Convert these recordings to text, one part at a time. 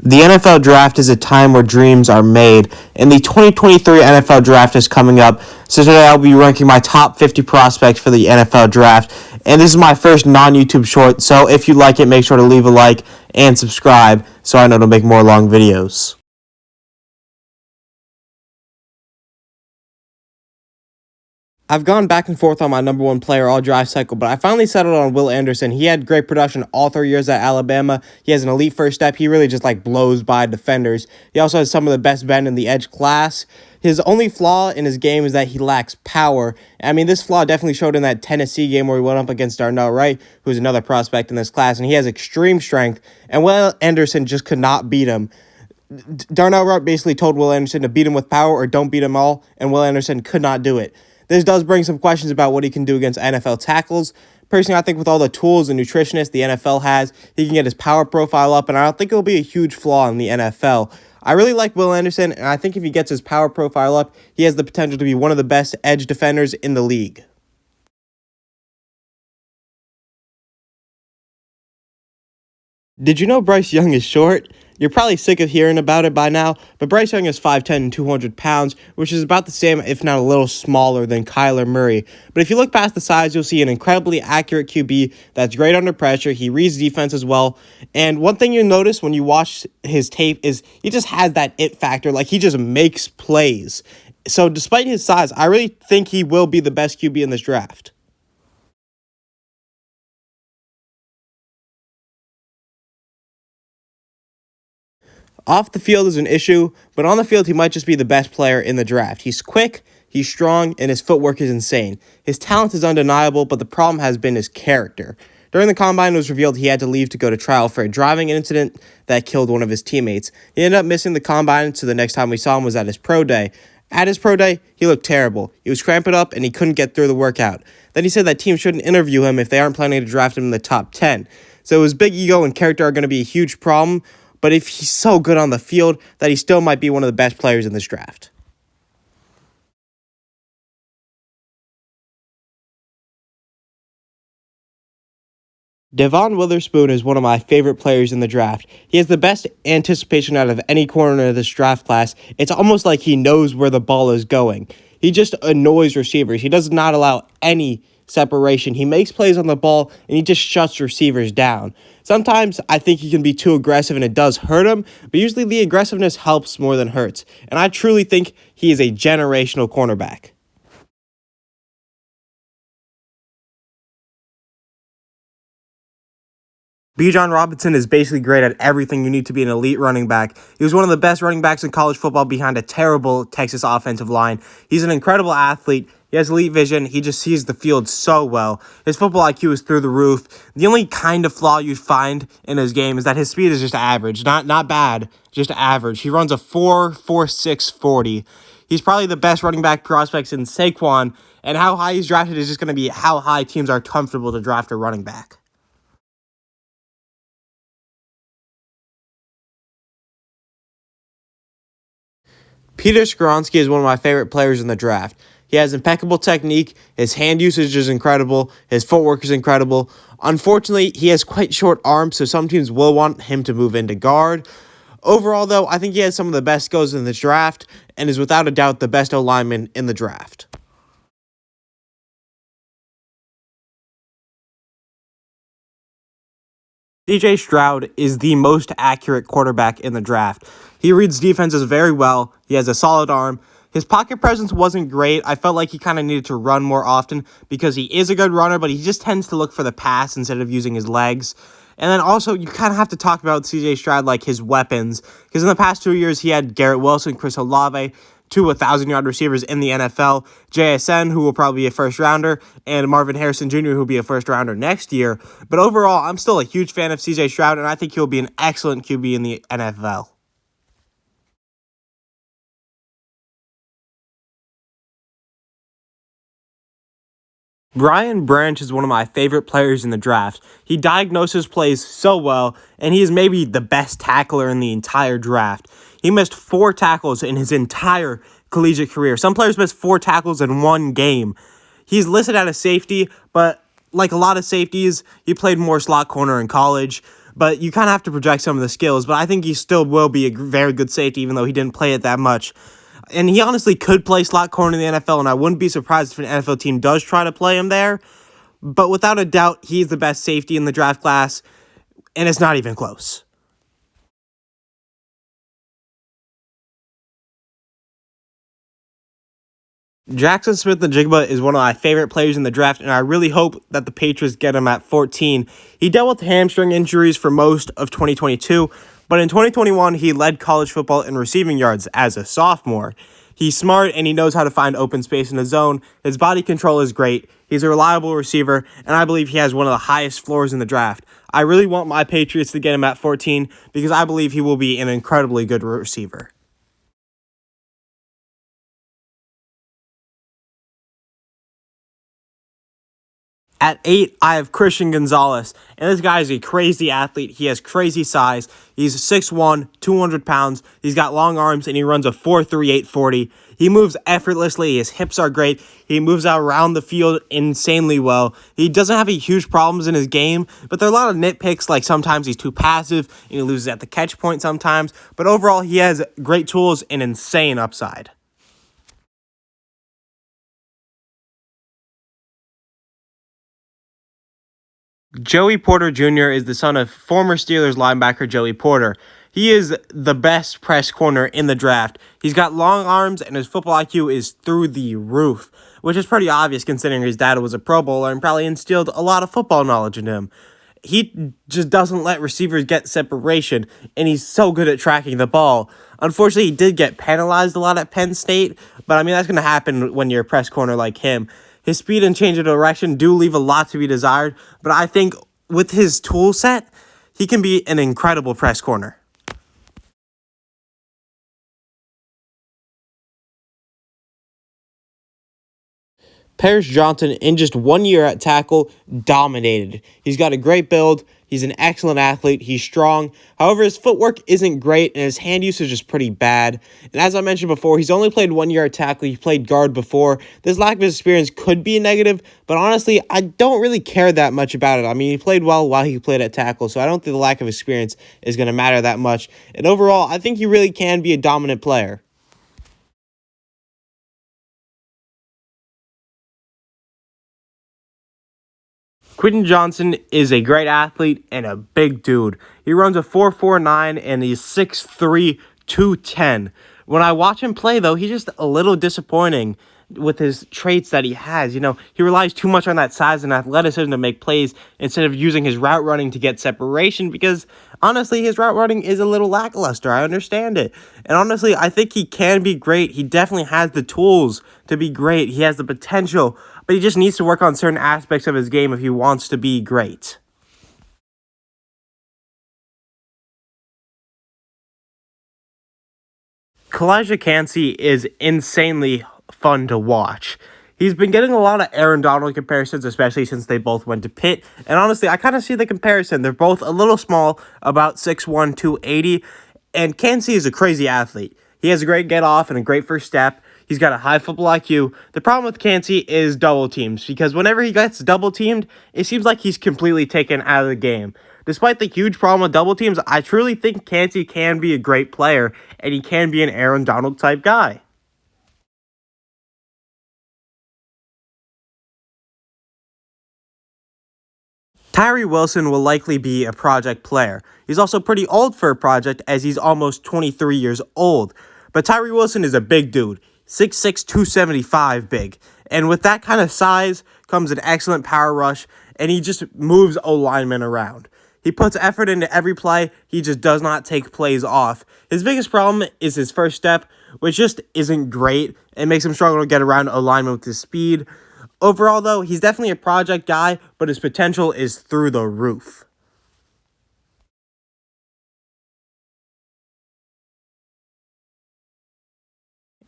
The NFL Draft is a time where dreams are made, and the 2023 NFL Draft is coming up, so today I'll be ranking my top 50 prospects for the NFL Draft, and this is my first non-YouTube short, so if you like it, make sure to leave a like and subscribe so I know to make more long videos. I've gone back and forth on my number one player all draft cycle, but I finally settled on Will Anderson. He had great production all 3 years at Alabama. He has an elite first step. He really just blows by defenders. He also has some of the best bend in the edge class. His only flaw in his game is that he lacks power. I mean, this flaw definitely showed in that Tennessee game where he went up against Darnell Wright, who's another prospect in this class, and he has extreme strength, and Will Anderson just could not beat him. Darnell Wright basically told Will Anderson to beat him with power or don't beat him all, and Will Anderson could not do it. This does bring some questions about what he can do against NFL tackles. Personally, I think with all the tools and nutritionists the NFL has, he can get his power profile up, and I don't think it will be a huge flaw in the NFL. I really like Will Anderson, and I think if he gets his power profile up, he has the potential to be one of the best edge defenders in the league. Did you know Bryce Young is short? You're probably sick of hearing about it by now, but Bryce Young is 5'10 and 200 pounds, which is about the same, if not a little smaller, than Kyler Murray. But if you look past the size, you'll see an incredibly accurate QB that's great under pressure. He reads defense as well. And one thing you notice when you watch his tape is he just has that it factor. He just makes plays. So despite his size, I really think he will be the best QB in this draft. Off the field is an issue, but on the field, he might just be the best player in the draft. He's quick, he's strong, and his footwork is insane. His talent is undeniable, but the problem has been his character. During the combine, it was revealed he had to leave to go to trial for a driving incident that killed one of his teammates. He ended up missing the combine, so the next time we saw him was at his pro day. At his pro day, he looked terrible. He was cramping up, and he couldn't get through the workout. Then he said that teams shouldn't interview him if they aren't planning to draft him in the top 10. So his big ego and character are going to be a huge problem, but if he's so good on the field, that he still might be one of the best players in this draft. Devon Witherspoon is one of my favorite players in the draft. He has the best anticipation out of any corner of this draft class. It's almost like he knows where the ball is going. He just annoys receivers. He does not allow any separation. He makes plays on the ball, and he just shuts receivers down. Sometimes I think he can be too aggressive, and it does hurt him, but usually the aggressiveness helps more than hurts. And I truly think he is a generational cornerback. Bijan Robinson is basically great at everything you need to be an elite running back. He was one of the best running backs in college football behind a terrible Texas offensive line. He's an incredible athlete. He has elite vision. He just sees the field so well. His football IQ is through the roof. The only kind of flaw you find in his game is that his speed is just average. Not bad, just average. He runs a 4.46 40. He's probably the best running back prospects in Saquon, and how high he's drafted is just going to be how high teams are comfortable to draft a running back. Peter Skoronski is one of my favorite players in the draft. He has impeccable technique, his hand usage is incredible, his footwork is incredible. Unfortunately, he has quite short arms, so some teams will want him to move into guard. Overall, though, I think he has some of the best skills in this draft and is without a doubt the best O-lineman in the draft. CJ Stroud is the most accurate quarterback in the draft. He reads defenses very well. He has a solid arm. His pocket presence wasn't great. I felt like he kind of needed to run more often because he is a good runner, but he just tends to look for the pass instead of using his legs. And then also, you kind of have to talk about CJ Stroud, his weapons, because in the past 2 years, he had Garrett Wilson, Chris Olave, two 1,000-yard receivers in the NFL, JSN, who will probably be a first-rounder, and Marvin Harrison Jr., who will be a first-rounder next year. But overall, I'm still a huge fan of CJ Stroud, and I think he'll be an excellent QB in the NFL. Brian Branch is one of my favorite players in the draft. He diagnoses plays so well, and he is maybe the best tackler in the entire draft. He missed 4 tackles in his entire collegiate career. Some players miss 4 tackles in one game. He's listed at a safety, but like a lot of safeties, he played more slot corner in college. but you kind of have to project some of the skills. But I think he still will be a very good safety, even though he didn't play it that much. And he honestly could play slot corner in the NFL, and I wouldn't be surprised if an NFL team does try to play him there. But without a doubt, he's the best safety in the draft class, and it's not even close. Jackson Smith-Njigba is one of my favorite players in the draft, and I really hope that the Patriots get him at 14. He dealt with hamstring injuries for most of 2022, but in 2021, he led college football in receiving yards as a sophomore. He's smart, and he knows how to find open space in the zone. His body control is great. He's a reliable receiver, and I believe he has one of the highest floors in the draft. I really want my Patriots to get him at 14 because I believe he will be an incredibly good receiver. At 8, I have Christian Gonzalez, and this guy is a crazy athlete. He has crazy size. He's 6'1", 200 pounds. He's got long arms, and he runs a 4.38 40. He moves effortlessly. His hips are great. He moves out around the field insanely well. He doesn't have any huge problems in his game, but there are a lot of nitpicks, like sometimes he's too passive, and he loses at the catch point sometimes. But overall, he has great tools and insane upside. Joey Porter Jr. is the son of former Steelers linebacker Joey Porter. He is the best press corner in the draft. He's got long arms, and his football IQ is through the roof, which is pretty obvious considering his dad was a Pro Bowler and probably instilled a lot of football knowledge in him. He just doesn't let receivers get separation, and he's so good at tracking the ball. Unfortunately, he did get penalized a lot at Penn State, but I mean, that's going to happen when you're a press corner like him. His speed and change of direction do leave a lot to be desired, but I think with his tool set, he can be an incredible press corner. Paris Johnson, in just 1 year at tackle, dominated. He's got a great build. He's an excellent athlete. He's strong. However, his footwork isn't great, and his hand usage is pretty bad. And as I mentioned before, he's only played 1 year at tackle. He played guard before. This lack of experience could be a negative, but honestly, I don't really care that much about it. I mean, he played well while he played at tackle, so I don't think the lack of experience is going to matter that much. And overall, I think he really can be a dominant player. Quentin Johnston is a great athlete and a big dude. He runs a 4.49 and he's 6'3", 210. When I watch him play, though, he's just a little disappointing with his traits that he has. You know, he relies too much on that size and athleticism to make plays instead of using his route running to get separation because, honestly, his route running is a little lackluster. I understand it. And honestly, I think he can be great. He definitely has the tools to be great. He has the potential, but he just needs to work on certain aspects of his game if he wants to be great. Kalijah Cansey is insanely fun to watch. He's been getting a lot of Aaron Donald comparisons, especially since they both went to Pitt. And honestly, I kind of see the comparison. They're both a little small, about 6'1", 280. And Cansey is a crazy athlete. He has a great get off and a great first step. He's got a high football IQ. The problem with Cansey is double teams, because whenever he gets double teamed, it seems like he's completely taken out of the game. Despite the huge problem with double teams, I truly think Cansey can be a great player, and he can be an Aaron Donald type guy. Tyree Wilson will likely be a project player. He's also pretty old for a project as he's almost 23 years old. But Tyree Wilson is a big dude, 6'6", 275 big. And with that kind of size comes an excellent power rush, and he just moves O-linemen around. He puts effort into every play. He just does not take plays off. His biggest problem is his first step, which just isn't great. It makes him struggle to get around O-linemen with his speed. Overall, though, he's definitely a project guy, but his potential is through the roof.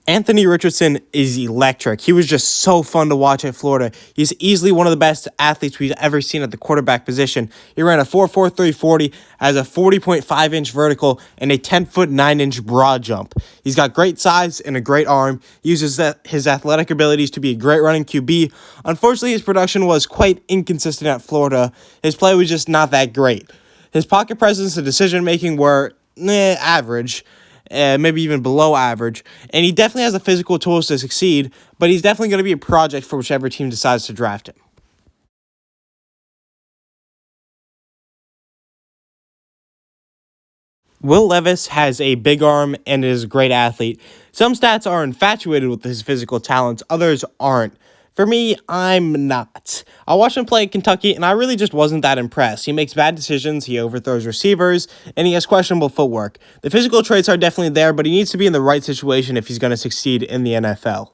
Anthony Richardson is electric. He was just so fun to watch at Florida. He's easily one of the best athletes we've ever seen at the quarterback position. He ran a 4.43 40, has a 40.5-inch vertical, and a 10-foot 9-inch broad jump. He's got great size and a great arm. He uses his athletic abilities to be a great running QB. Unfortunately, his production was quite inconsistent at Florida. His play was just not that great. His pocket presence and decision making were average, maybe even below average, and he definitely has the physical tools to succeed, but he's definitely going to be a project for whichever team decides to draft him. Will Levis has a big arm and is a great athlete. Some stats are infatuated with his physical talents, others aren't. For me, I'm not. I watched him play at Kentucky, and I really just wasn't that impressed. He makes bad decisions, he overthrows receivers, and he has questionable footwork. The physical traits are definitely there, but he needs to be in the right situation if he's going to succeed in the NFL.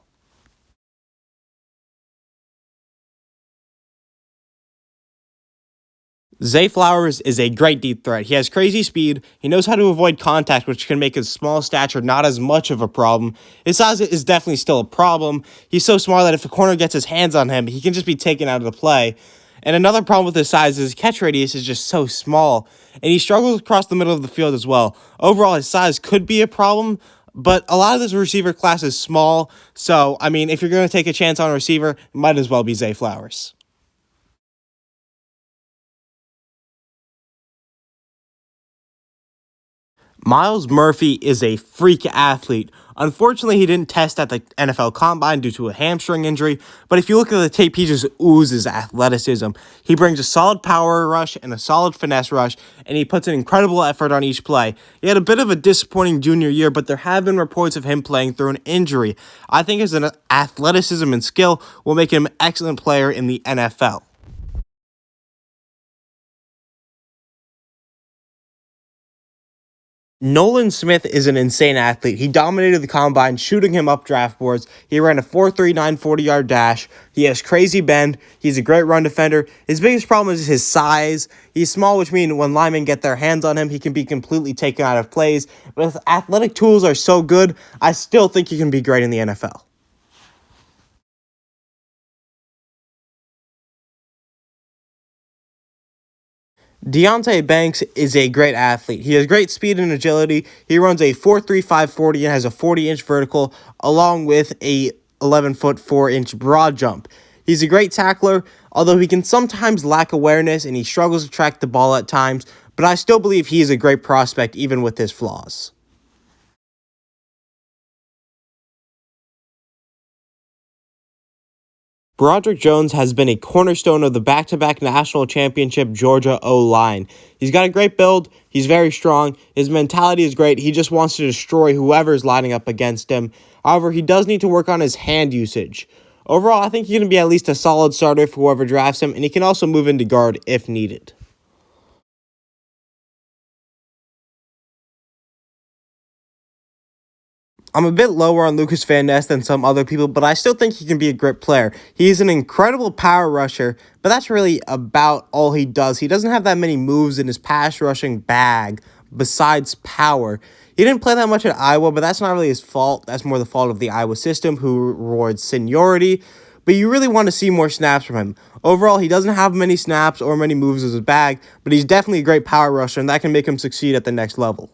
Zay Flowers is a great deep threat. He has crazy speed. He knows how to avoid contact, which can make his small stature not as much of a problem. His size is definitely still a problem. He's so small that if a corner gets his hands on him, he can just be taken out of the play. And another problem with his size is his catch radius is just so small, and he struggles across the middle of the field as well. Overall, his size could be a problem, but a lot of this receiver class is small, so, I mean, if you're going to take a chance on a receiver, it might as well be Zay Flowers. Myles Murphy is a freak athlete. Unfortunately, he didn't test at the NFL Combine due to a hamstring injury, but if you look at the tape, he just oozes athleticism. He brings a solid power rush and a solid finesse rush, and he puts an incredible effort on each play. He had a bit of a disappointing junior year, but there have been reports of him playing through an injury. I think his athleticism and skill will make him an excellent player in the NFL. Nolan Smith is an insane athlete. He dominated the combine, shooting him up draft boards. He ran a 4.39 40-yard dash. He has crazy bend. He's a great run defender. His biggest problem is his size. He's small, which means when linemen get their hands on him, he can be completely taken out of plays. But his athletic tools are so good, I still think he can be great in the NFL. Deontay Banks is a great athlete. He has great speed and agility. He runs a 4.35 40 and has a 40-inch vertical along with a 11-foot 4-inch broad jump. He's a great tackler, although he can sometimes lack awareness and he struggles to track the ball at times, but I still believe he is a great prospect even with his flaws. Broderick Jones has been a cornerstone of the back-to-back national championship Georgia O-line. He's got a great build. He's very strong. His mentality is great. He just wants to destroy whoever's lining up against him. However, he does need to work on his hand usage. Overall, I think he's going to be at least a solid starter for whoever drafts him, and he can also move into guard if needed. I'm a bit lower on Lucas Van Ness than some other people, but I still think he can be a great player. He's an incredible power rusher, but that's really about all he does. He doesn't have that many moves in his pass rushing bag besides power. He didn't play that much at Iowa, but that's not really his fault. That's more the fault of the Iowa system, who rewards seniority. But you really want to see more snaps from him. Overall, he doesn't have many snaps or many moves in his bag, but he's definitely a great power rusher, and that can make him succeed at the next level.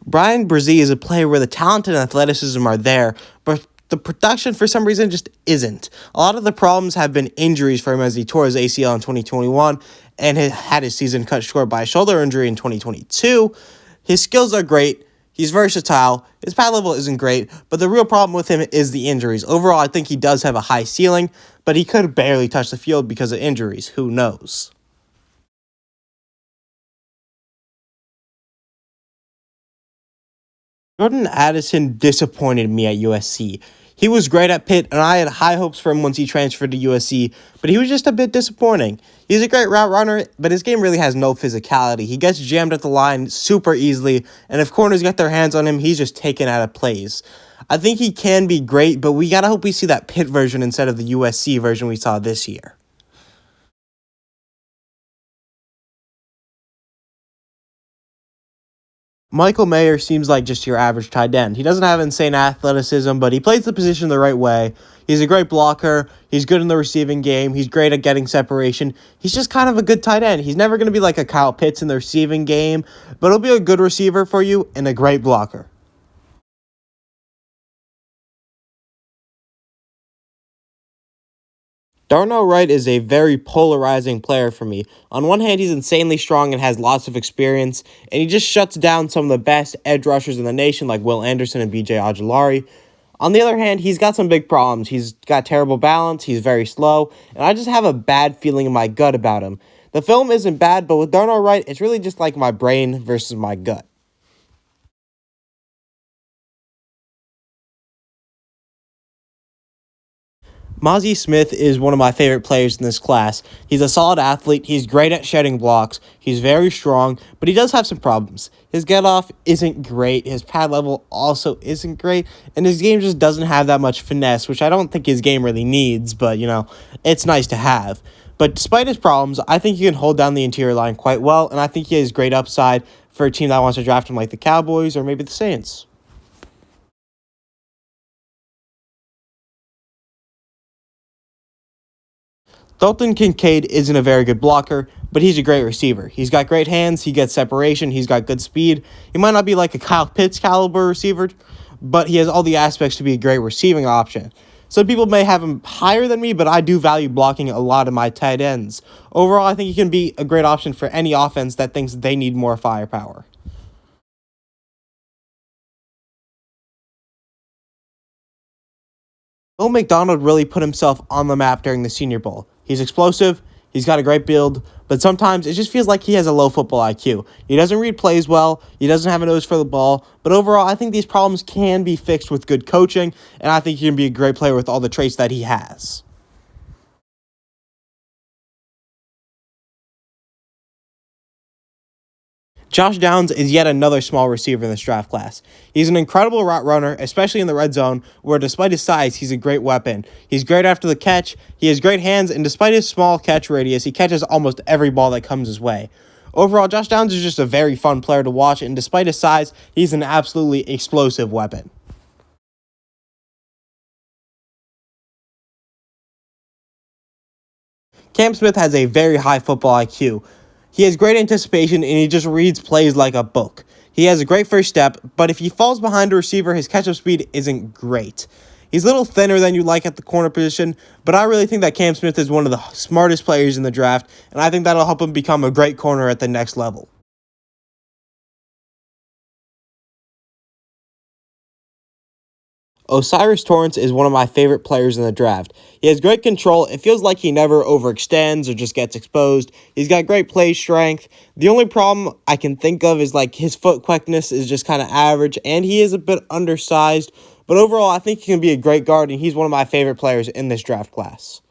BRYCE is a player where the talent and athleticism are there, but the production for some reason just isn't. A lot of the problems have been injuries for him as he tore his ACL in 2021 and had his season cut short by a shoulder injury in 2022. His skills are great. He's versatile. His pad level isn't great, but the real problem with him is the injuries. Overall, I think he does have a high ceiling, but he could barely touch the field because of injuries. Who knows? Jordan Addison disappointed me at USC. He was great at Pitt, and I had high hopes for him once he transferred to USC, but he was just a bit disappointing. He's a great route runner, but his game really has no physicality. He gets jammed at the line super easily, and if corners get their hands on him, he's just taken out of plays. I think he can be great, but we gotta hope we see that Pitt version instead of the USC version we saw this year. Michael Mayer seems like just your average tight end. He doesn't have insane athleticism, but he plays the position the right way. He's a great blocker. He's good in the receiving game. He's great at getting separation. He's just kind of a good tight end. He's never going to be like a Kyle Pitts in the receiving game, but he'll be a good receiver for you and a great blocker. Darnell Wright is a very polarizing player for me. On one hand, he's insanely strong and has lots of experience, and he just shuts down some of the best edge rushers in the nation like Will Anderson and BJ Ojulari. On the other hand, he's got some big problems. He's got terrible balance, he's very slow, and I just have a bad feeling in my gut about him. The film isn't bad, but with Darnell Wright, it's really just like my brain versus my gut. Mozzie Smith is one of my favorite players in this class. He's a solid athlete, he's great at shedding blocks, he's very strong, but he does have some problems. His get-off isn't great, his pad level also isn't great, and his game just doesn't have that much finesse, which I don't think his game really needs, but, it's nice to have. But despite his problems, I think he can hold down the interior line quite well, and I think he has great upside for a team that wants to draft him like the Cowboys or maybe the Saints. Dalton Kincaid isn't a very good blocker, but he's a great receiver. He's got great hands, he gets separation, he's got good speed. He might not be like a Kyle Pitts caliber receiver, but he has all the aspects to be a great receiving option. Some people may have him higher than me, but I do value blocking a lot of my tight ends. Overall, I think he can be a great option for any offense that thinks they need more firepower. Will McDonald really put himself on the map during the Senior Bowl. He's explosive, he's got a great build, but sometimes it just feels like he has a low football IQ. He doesn't read plays well, he doesn't have a nose for the ball, but overall, I think these problems can be fixed with good coaching, and I think he can be a great player with all the traits that he has. Josh Downs is yet another small receiver in this draft class. He's an incredible route runner, especially in the red zone, where despite his size, he's a great weapon. He's great after the catch, he has great hands, and despite his small catch radius, he catches almost every ball that comes his way. Overall, Josh Downs is just a very fun player to watch, and despite his size, he's an absolutely explosive weapon. Cam Smith has a very high football IQ. He has great anticipation and he just reads plays like a book. He has a great first step, but if he falls behind a receiver, his catch-up speed isn't great. He's a little thinner than you like at the corner position, but I really think that Cam Smith is one of the smartest players in the draft, and I think that'll help him become a great corner at the next level. Osiris Torrance is one of my favorite players in the draft. He has great control. It feels like he never overextends or just gets exposed. He's got great play strength. The only problem I can think of is like his foot quickness is just kind of average, and he is a bit undersized. But overall, I think he can be a great guard, and he's one of my favorite players in this draft class.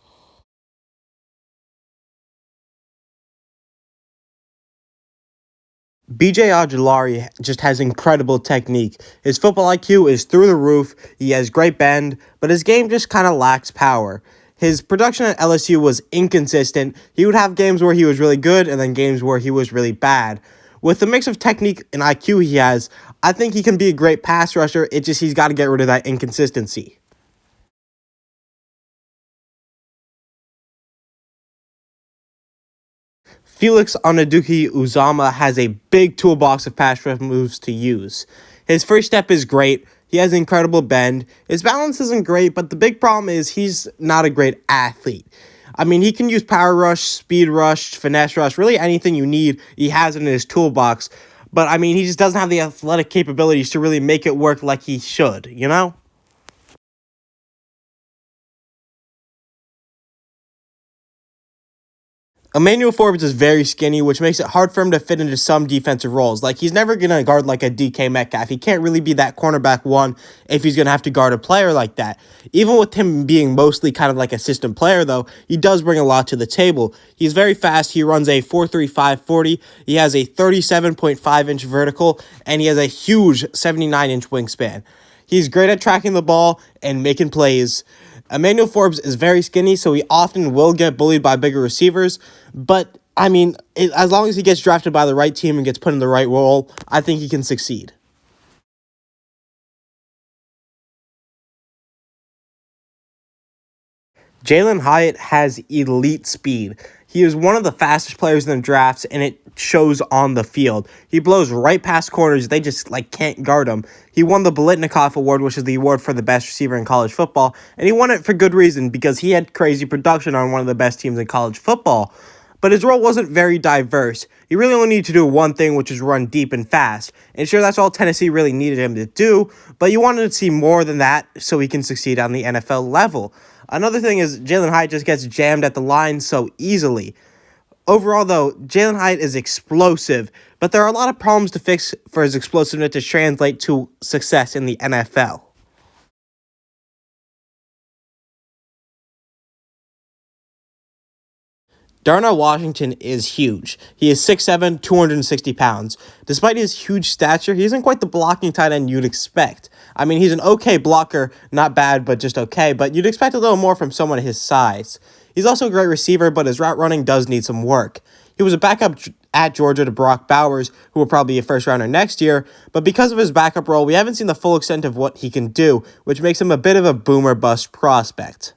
BJ Ojulari just has incredible technique. His football IQ is through the roof. He has great bend, but his game just kind of lacks power. His production at LSU was inconsistent. He would have games where he was really good and then games where he was really bad. With the mix of technique and IQ he has, I think he can be a great pass rusher. It just he's got to get rid of that inconsistency. Felix Onaduki Uzama has a big toolbox of pass rush moves to use. His first step is great. He has incredible bend. His balance isn't great, but the big problem is he's not a great athlete. I mean, he can use power rush, speed rush, finesse rush, really anything you need, he has it in his toolbox. But I mean, he just doesn't have the athletic capabilities to really make it work like he should, you know? Emmanuel Forbes is very skinny, which makes it hard for him to fit into some defensive roles. Like, he's never going to guard like a DK Metcalf. He can't really be that cornerback one if he's going to have to guard a player like that. Even with him being mostly kind of like a system player, though, he does bring a lot to the table. He's very fast. He runs a 4.35 40. He has a 37.5-inch vertical, and he has a huge 79-inch wingspan. He's great at tracking the ball and making plays. Emmanuel Forbes is very skinny, so he often will get bullied by bigger receivers. But, I mean, as long as he gets drafted by the right team and gets put in the right role, I think he can succeed. Jalen Hyatt has elite speed. He is one of the fastest players in the drafts, and it shows on the field. He blows right past corners. They just, can't guard him. He won the Biletnikoff Award, which is the award for the best receiver in college football, and he won it for good reason because he had crazy production on one of the best teams in college football. But his role wasn't very diverse. He really only needed to do one thing, which is run deep and fast. And sure, that's all Tennessee really needed him to do, but you wanted to see more than that so he can succeed on the NFL level. Another thing is Jalin Hyatt just gets jammed at the line so easily. Overall, though, Jalin Hyatt is explosive, but there are a lot of problems to fix for his explosiveness to translate to success in the NFL. Darnell Washington is huge. He is 6'7", 260 pounds. Despite his huge stature, he isn't quite the blocking tight end you'd expect. I mean, he's an okay blocker, not bad, but just okay, but you'd expect a little more from someone his size. He's also a great receiver, but his route running does need some work. He was a backup at Georgia to Brock Bowers, who will probably be a first-rounder next year, but because of his backup role, we haven't seen the full extent of what he can do, which makes him a bit of a boomer-bust prospect.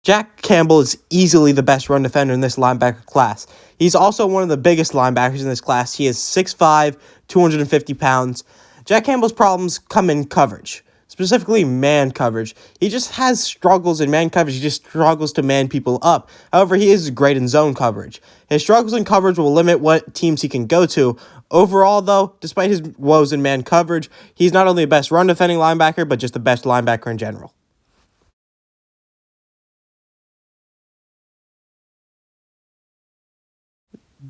Jack Campbell is easily the best run defender in this linebacker class. He's also one of the biggest linebackers in this class. He is 6'5", 250 pounds. Jack Campbell's problems come in coverage, specifically man coverage. He just has struggles in man coverage. He just struggles to man people up. However, he is great in zone coverage. His struggles in coverage will limit what teams he can go to. Overall, though, despite his woes in man coverage, he's not only the best run defending linebacker, but just the best linebacker in general.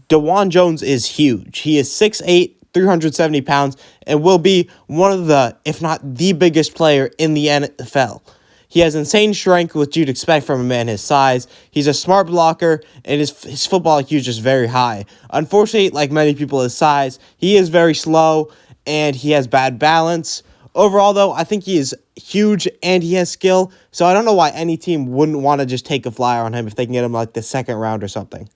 DeJuan Jones is huge. He is 6'8", 370 pounds, and will be one of the, if not the biggest player in the NFL. He has insane strength, which you'd expect from a man his size. He's a smart blocker, and his football IQ is just very high. Unfortunately, like many people his size, he is very slow, and he has bad balance. Overall, though, I think he is huge, and he has skill, so I don't know why any team wouldn't want to just take a flyer on him if they can get him like the second round or something.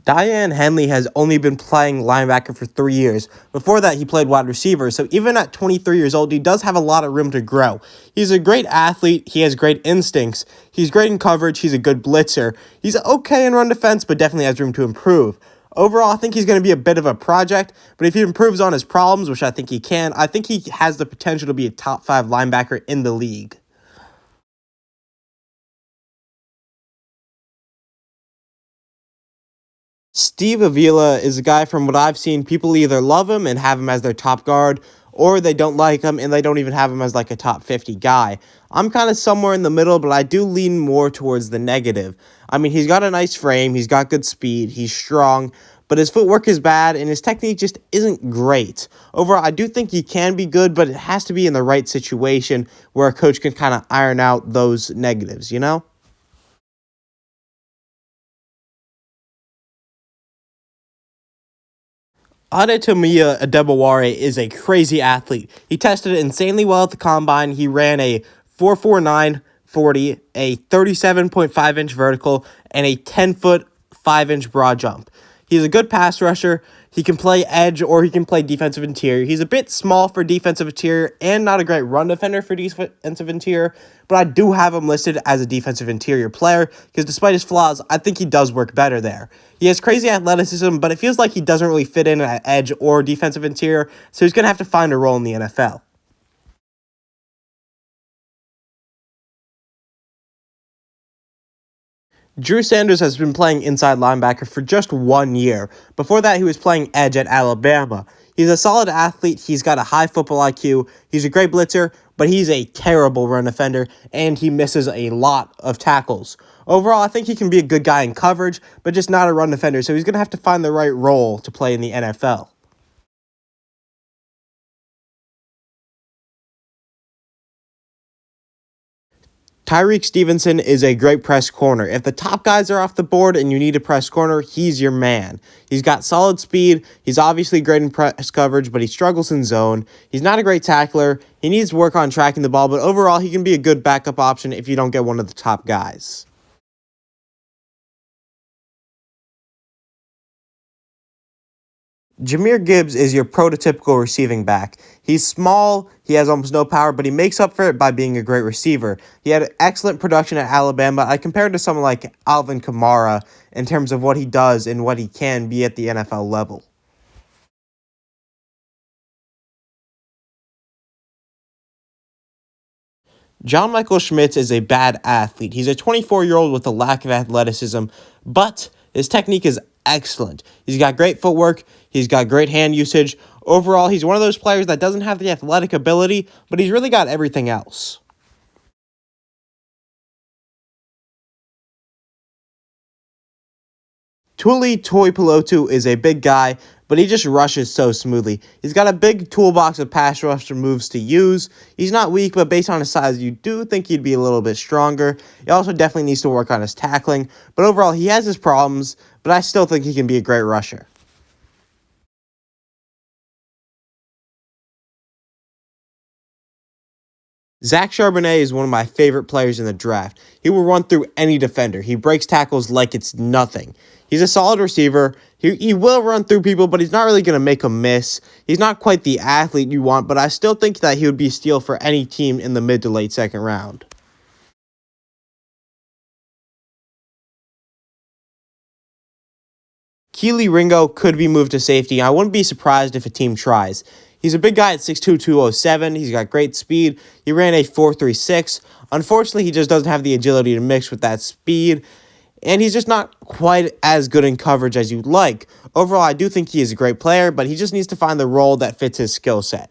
Diane Henley has only been playing linebacker for 3 years. Before that, he played wide receiver, so even at 23 years old, he does have a lot of room to grow. He's a great athlete, he has great instincts, he's great in coverage, he's a good blitzer. He's okay in run defense, but definitely has room to improve. Overall, I think he's going to be a bit of a project, but if he improves on his problems, which I think he can, I think he has the potential to be a top 5 linebacker in the league. Steve Avila is a guy from what I've seen, people either love him and have him as their top guard, or they don't like him and they don't even have him as like a top 50 guy. I'm kind of somewhere in the middle, but I do lean more towards the negative. I mean, he's got a nice frame, he's got good speed, he's strong, but his footwork is bad and his technique just isn't great. Overall, I do think he can be good, but it has to be in the right situation where a coach can kind of iron out those negatives, you know? Adetomiwa Adebaware is a crazy athlete. He tested insanely well at the combine. He ran a 4.49 40, a 37.5-inch vertical, and a 10-foot 5-inch broad jump. He's a good pass rusher. He can play edge or he can play defensive interior. He's a bit small for defensive interior and not a great run defender for defensive interior, but I do have him listed as a defensive interior player because despite his flaws, I think he does work better there. He has crazy athleticism, but it feels like he doesn't really fit in at edge or defensive interior, so he's going to have to find a role in the NFL. Drew Sanders has been playing inside linebacker for just 1 year. Before that, he was playing edge at Alabama. He's a solid athlete. He's got a high football IQ. He's a great blitzer, but he's a terrible run defender, and he misses a lot of tackles. Overall, I think he can be a good guy in coverage, but just not a run defender, so he's going to have to find the right role to play in the NFL. Tyreek Stevenson is a great press corner. If the top guys are off the board and you need a press corner, he's your man. He's got solid speed. He's obviously great in press coverage, but he struggles in zone. He's not a great tackler. He needs to work on tracking the ball, but overall, he can be a good backup option if you don't get one of the top guys. Jahmyr Gibbs is your prototypical receiving back. He's small, he has almost no power, but he makes up for it by being a great receiver. He had excellent production at Alabama. I compared to someone like Alvin Kamara in terms of what he does and what he can be at the NFL level. John Michael Schmitz is a bad athlete. He's a 24-year-old with a lack of athleticism, but his technique is excellent. He's got great footwork. He's got great hand usage. Overall, he's one of those players that doesn't have the athletic ability, but he's really got everything else. Tuli Tuipulotu is a big guy, but he just rushes so smoothly. He's got a big toolbox of pass rusher moves to use. He's not weak, but based on his size, you do think he'd be a little bit stronger. He also definitely needs to work on his tackling, but overall, he has his problems, but I still think he can be a great rusher. Zach Charbonnet is one of my favorite players in the draft. He will run through any defender. He breaks tackles like it's nothing. He's a solid receiver. He will run through people, but he's not really going to make a miss. He's not quite the athlete you want, but I still think that he would be a steal for any team in the mid to late second round. Keely Ringo could be moved to safety. I wouldn't be surprised if a team tries. He's a big guy at 6'2", 207. He's got great speed. He ran a 4.36. Unfortunately, he just doesn't have the agility to mix with that speed, and he's just not quite as good in coverage as you'd like. Overall, I do think he is a great player, but he just needs to find the role that fits his skill set.